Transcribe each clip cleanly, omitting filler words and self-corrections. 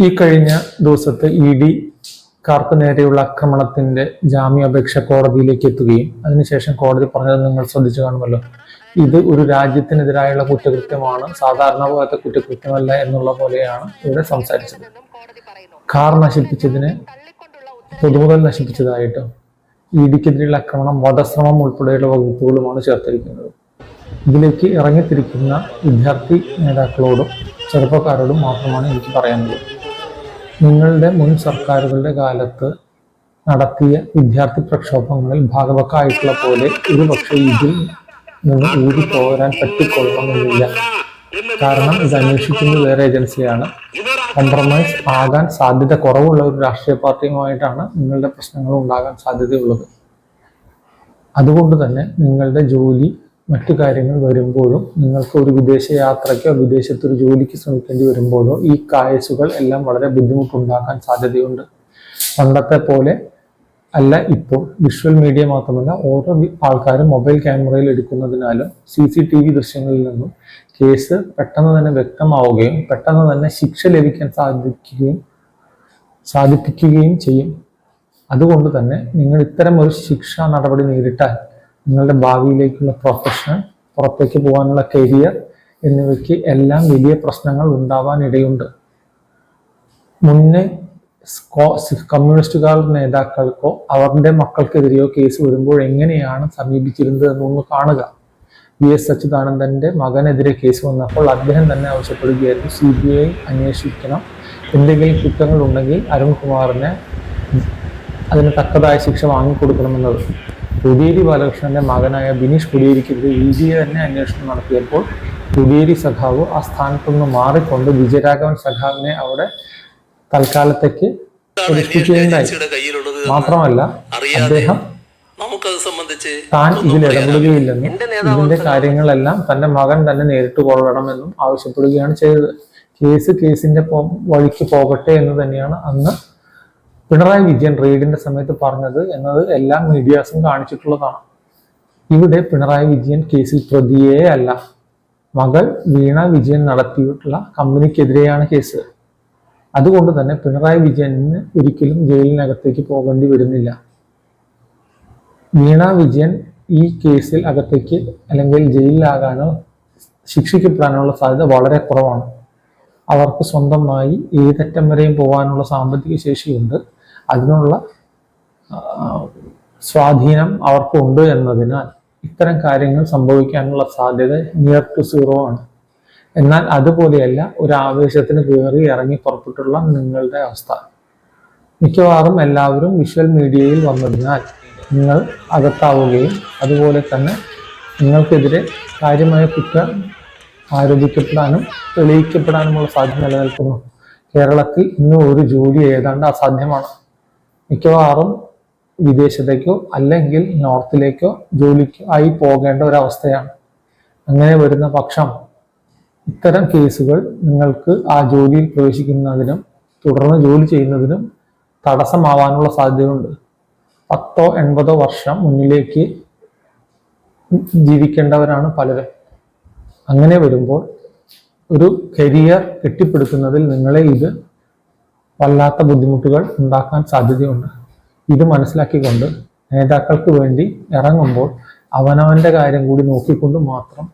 ഈ കഴിഞ്ഞ ദിവസത്തെ കാർക്ക് നേരെയുള്ള ആക്രമണത്തിന്റെ ജാമ്യാപേക്ഷ കോടതിയിലേക്ക് എത്തുകയും അതിനുശേഷം കോടതി പറഞ്ഞത് നിങ്ങൾ ശ്രദ്ധിച്ചു കാണുമല്ലോ. ഇത് ഒരു രാജ്യത്തിനെതിരായുള്ള കുറ്റകൃത്യമാണ്, സാധാരണ പോലത്തെ കുറ്റകൃത്യമല്ല എന്നുള്ള പോലെയാണ് ഇവിടെ സംസാരിച്ചത്. കാർ നശിപ്പിച്ചതിന് പൊതുമുതൽ നശിപ്പിച്ചതായിട്ടും ഇഡിക്കെതിരെയുള്ള ആക്രമണം, വധശ്രമം ഉൾപ്പെടെയുള്ള വകുപ്പുകളുമാണ് ചേർത്തിരിക്കുന്നത്. ഇതിലേക്ക് ഇറങ്ങിത്തിരിക്കുന്ന വിദ്യാർത്ഥി നേതാക്കളോടും ചെറുപ്പക്കാരോടും മാത്രമാണ് എനിക്ക് പറയാനുള്ളത്. നിങ്ങളുടെ മുൻ സർക്കാരുകളുടെ കാലത്ത് നടത്തിയ വിദ്യാർത്ഥി പ്രക്ഷോഭങ്ങളിൽ ഭാഗവക്കായിട്ടുള്ള പോലെ ഒരുപക്ഷെ ഇതിൽ നിന്ന് ഊരിപ്പോരാൻ പറ്റിക്കൊള്ളണമെന്നില്ല. കാരണം ഇത് അന്വേഷിക്കുന്നത് വേറെ ഏജൻസിയാണ്. കോംപ്രമൈസ് ആകാൻ സാധ്യത കുറവുള്ള ഒരു രാഷ്ട്രീയ പാർട്ടിയുമായിട്ടാണ് നിങ്ങളുടെ പ്രശ്നങ്ങൾ ഉണ്ടാകാൻ സാധ്യതയുള്ളത്. അതുകൊണ്ട് തന്നെ നിങ്ങളുടെ ജോലി, മറ്റു കാര്യങ്ങൾ വരുമ്പോഴും, നിങ്ങൾക്ക് ഒരു വിദേശ യാത്രയ്ക്കോ വിദേശത്തൊരു ജോലിക്ക് ശ്രമിക്കേണ്ടി വരുമ്പോഴോ ഈ കേസുകൾ എല്ലാം വളരെ ബുദ്ധിമുട്ടുണ്ടാക്കാൻ സാധ്യതയുണ്ട്. പണ്ടത്തെ പോലെ അല്ല ഇപ്പോൾ. വിഷ്വൽ മീഡിയ മാത്രമല്ല, ഓരോ ആൾക്കാരും മൊബൈൽ ക്യാമറയിൽ എടുക്കുന്നതിനാലും CCTV ദൃശ്യങ്ങളിൽ നിന്നും കേസ് പെട്ടെന്ന് തന്നെ വ്യക്തമാവുകയും പെട്ടെന്ന് തന്നെ ശിക്ഷ ലഭിക്കാൻ സാധിപ്പിക്കുകയും ചെയ്യും. അതുകൊണ്ട് തന്നെ നിങ്ങൾ ഇത്തരം ഒരു ശിക്ഷാ നടപടി നേരിട്ടാൽ നിങ്ങളുടെ ഭാവിയിലേക്കുള്ള പ്രൊഫഷൻ, പുറത്തേക്ക് പോകാനുള്ള കരിയർ എന്നിവയ്ക്ക് എല്ലാം വലിയ പ്രശ്നങ്ങൾ ഉണ്ടാവാൻ ഇടയുണ്ട്. മുന്നേ കമ്മ്യൂണിസ്റ്റുകാർ നേതാക്കൾക്കോ അവരുടെ മക്കൾക്കെതിരെയോ കേസ് വരുമ്പോൾ എങ്ങനെയാണ് സമീപിച്ചിരുന്നത് എന്നൊന്ന് കാണുക. VS അച്യുതാനന്ദന്റെ മകനെതിരെ കേസ് വന്നപ്പോൾ അദ്ദേഹം തന്നെ ആവശ്യപ്പെടുകയായിരുന്നു CBI അന്വേഷിക്കണം, എന്തെങ്കിലും കുറ്റങ്ങൾ ഉണ്ടെങ്കിൽ അരുൺകുമാറിനെ അതിന് തക്കതായ ശിക്ഷ വാങ്ങിക്കൊടുക്കണമെന്നത്. കോടിയേരി ബാലകൃഷ്ണന്റെ മകനായ ബിനീഷ് കോടിയേരിക്കെതിരെ ED തന്നെ അന്വേഷണം നടത്തിയപ്പോൾ കോടിയേരി സഖാവ് ആ സ്ഥാനത്തുനിന്ന് മാറിക്കൊണ്ട് വിജയരാഘവൻ സഖാവിനെ അവിടെ തൽക്കാലത്തേക്ക് പ്രതിഷ്ഠിക്കുകയുണ്ടായി. മാത്രമല്ല അദ്ദേഹം താൻ ഇതിൽ ഇടപെടുകയില്ലെന്നും ഇതിന്റെ കാര്യങ്ങളെല്ലാം തന്റെ മകൻ തന്നെ നേരിട്ട് കൊള്ളണമെന്നും ആവശ്യപ്പെടുകയാണ് ചെയ്തത്. കേസിന്റെ വഴിക്ക് പോകട്ടെ എന്ന് തന്നെയാണ് അന്ന് പിണറായി വിജയൻ റെയ്ഡിന്റെ സമയത്ത് പറഞ്ഞത് എന്നത് എല്ലാ മീഡിയാസും കാണിച്ചിട്ടുള്ളതാണ്. ഇവിടെ പിണറായി വിജയൻ കേസിൽ പ്രതിയേ അല്ല, മകൾ വീണ വിജയൻ നടത്തിയിട്ടുള്ള കമ്പനിക്കെതിരെയാണ് കേസ്. അതുകൊണ്ട് തന്നെ പിണറായി വിജയന് ഒരിക്കലും ജയിലിനകത്തേക്ക് പോകേണ്ടി വരുന്നില്ല. വീണ വിജയൻ ഈ കേസിൽ അകത്തേക്ക് അല്ലെങ്കിൽ ജയിലിലാകാനോ ശിക്ഷിക്കപ്പെടാനുള്ള സാധ്യത വളരെ കുറവാണ്. അവർക്ക് സ്വന്തമായി ഏതറ്റം വരെയും പോകാനുള്ള സാമ്പത്തിക ശേഷിയുണ്ട്. അതിനുള്ള സ്വാധീനം അവർക്കുണ്ട് എന്നതിനാൽ ഇത്തരം കാര്യങ്ങൾ സംഭവിക്കാനുള്ള സാധ്യത നിയർ ടു സീറോ ആണ്. എന്നാൽ അതുപോലെയല്ല ഒരു ആവേശത്തിന് കയറി ഇറങ്ങി പുറപ്പെട്ടുള്ള നിങ്ങളുടെ അവസ്ഥ. മിക്കവാറും എല്ലാവരും വിഷ്വൽ മീഡിയയിൽ വന്നതിനാൽ നിങ്ങൾ അകത്താവുകയും അതുപോലെ തന്നെ നിങ്ങൾക്കെതിരെ കാര്യമായ കുറ്റം ആരോപിക്കപ്പെടാനും തെളിയിക്കപ്പെടാനുമുള്ള സാധ്യത നിലനിൽക്കുന്നു. കേരളത്തിൽ ഇന്ന് ഒരു ജോലി ഏതാണ്ട് അസാധ്യമാണ്. മിക്കവാറും വിദേശത്തേക്കോ അല്ലെങ്കിൽ നോർത്തിലേക്കോ ജോലിക്ക് ആയി പോകേണ്ട ഒരവസ്ഥയാണ്. അങ്ങനെ വരുന്ന പക്ഷം ഇത്തരം കേസുകൾ നിങ്ങൾക്ക് ആ ജോലിയിൽ പ്രവേശിക്കുന്നതിനും തുടർന്ന് ജോലി ചെയ്യുന്നതിനും തടസ്സമാവാനുള്ള സാധ്യതയുണ്ട്. 10-80 വർഷം മുന്നിലേക്ക് ജീവിക്കേണ്ടവരാണ് പലരും. അങ്ങനെ വരുമ്പോൾ ഒരു കരിയർ കെട്ടിപ്പടുക്കുന്നതിൽ നിങ്ങളെ ഇത് വല്ലാത്ത ബുദ്ധിമുട്ടുകൾ ഉണ്ടാക്കാൻ സാധ്യതയുണ്ട്. ഇത് മനസ്സിലാക്കിക്കൊണ്ട് നേതാക്കൾക്ക് വേണ്ടി ഇറങ്ങുമ്പോൾ അവനവന്റെ കാര്യം കൂടി നോക്കിക്കൊണ്ട് മാത്രം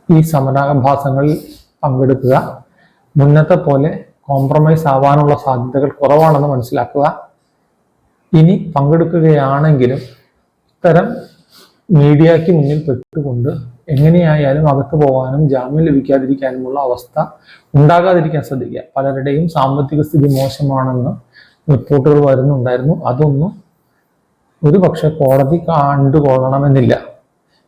ഈ സമരാഭാസങ്ങളിൽ പങ്കെടുക്കുക. മുന്നത്തെ പോലെ കോംപ്രമൈസ് ആവാനുള്ള സാധ്യതകൾ കുറവാണെന്ന് മനസ്സിലാക്കുക. ഇനി പങ്കെടുക്കുകയാണെങ്കിലും ഇത്തരം മീഡിയയ്ക്ക് മുന്നിൽ പെട്ടുകൊണ്ട് എങ്ങനെയായാലും അകത്ത് പോകാനും ജാമ്യം ലഭിക്കാതിരിക്കാനുമുള്ള അവസ്ഥ ഉണ്ടാകാതിരിക്കാൻ ശ്രദ്ധിക്കുക. പലരുടെയും സാമ്പത്തിക സ്ഥിതി മോശമാണെന്ന് റിപ്പോർട്ടുകൾ വരുന്നുണ്ടായിരുന്നു. അതൊന്നും ഒരു പക്ഷെ കോടതി കണ്ടുകൊള്ളണമെന്നില്ല.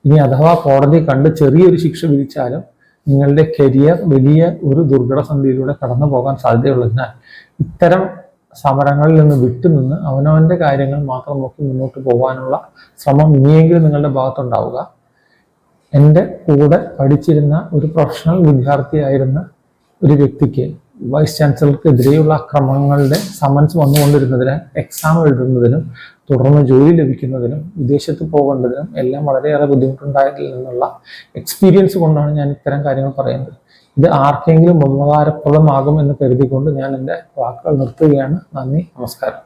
ഇനി അഥവാ കോടതി കണ്ട് ചെറിയൊരു ശിക്ഷ വിധിച്ചാലും നിങ്ങളുടെ കരിയർ വലിയ ഒരു ദുർഘടസന്ധിയിലൂടെ കടന്നു പോകാൻ സാധ്യതയുള്ളതിനാൽ ഇത്തരം സമരങ്ങളിൽ നിന്ന് വിട്ടുനിന്ന് അവനവന്റെ കാര്യങ്ങൾ മാത്രം നോക്കി മുന്നോട്ട് പോകാനുള്ള ശ്രമം ഇനിയെങ്കിലും നിങ്ങളുടെ ഭാഗത്തുണ്ടാവുക. എൻ്റെ കൂടെ പഠിച്ചിരുന്ന ഒരു പ്രൊഫഷണൽ വിദ്യാർത്ഥിയായിരുന്ന ഒരു വ്യക്തിക്ക് വൈസ് ചാൻസലർക്കെതിരെയുള്ള അക്രമങ്ങളുടെ സമൻസ് വന്നുകൊണ്ടിരുന്നതിനാൽ എക്സാം എഴുതുന്നതിനും തുടർന്ന് ജോലി ലഭിക്കുന്നതിനും വിദേശത്ത് പോകേണ്ടതിനും എല്ലാം വളരെയേറെ ബുദ്ധിമുട്ടുണ്ടായതിൽ നിന്നുള്ള എക്സ്പീരിയൻസ് കൊണ്ടാണ് ഞാൻ ഇത്തരം കാര്യങ്ങൾ പറയുന്നത്. ഇത് ആർക്കെങ്കിലും ഉപകാരപ്രദമാകും എന്ന് കരുതിക്കൊണ്ട് ഞാൻ എൻ്റെ വാക്കുകൾ നിർത്തുകയാണ്. നന്ദി, നമസ്കാരം.